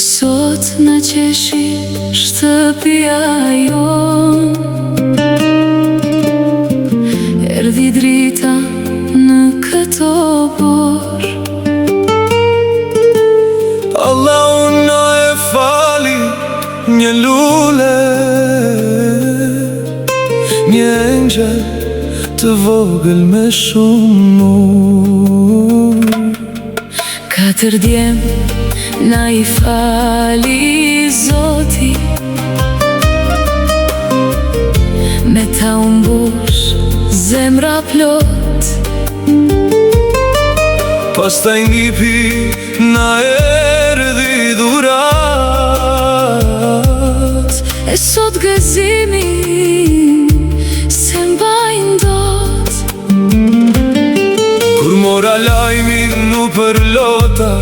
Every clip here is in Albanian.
Sot në qeshi shtëpia jon, erdhi drita në këto bor. Allahu na e fali një lule, një engjël të vogël me shumë nur. 4 djem na i fali Zoti, me ta umbush zemra plot. Pastaj ngipi na erdhi dhurat, e sot gëzimin se mbajnë dot. kur mora lajmin nu përlota,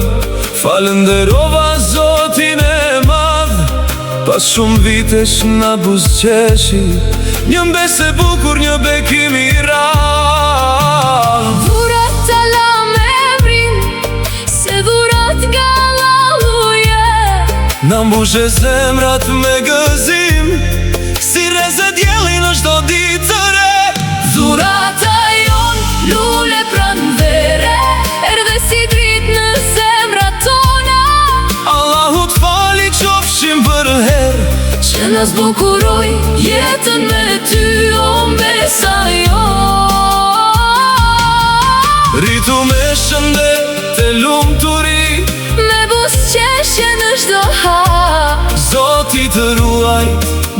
falënderova Zotin e madh. Pas shumë vitesh na buzqeshi, një mbes e bukur, një bekim i radh. Dhurat tala me vrin, se dhurat nga Allahu je. Na mbushe zemrat me gëzim, si reze djeli në çdo ditë të re. Dhurata jon, lule pran vere, erdhe si drit në zemrat tona. Allahu t'fali qofshim për herë, që na zbukuroj jetën me ty, o mbesa jon. rritu me shëndet e lumturi, Me buzqeshje në çdo hap, Zoti të ruaj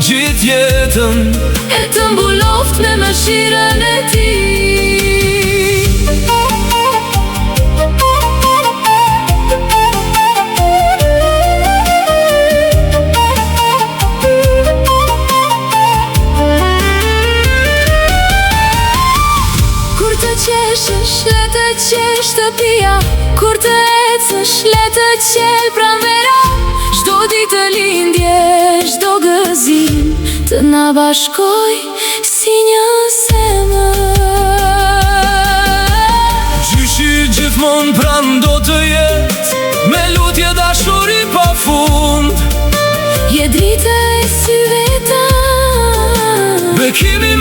gjithë jetën, e të mbuloft me mëshirën e tij. Kur të qeshësh, le të qesh shtëpia, kur të ecësh, le të qel pranvera. Çdo ditë lindje, çdo gëzim, të na bashkoj si një zemër. gjyshi gjithmon pran do të jetë, me lutje dashuri pa fund. Je drita e syve ta, Bekimi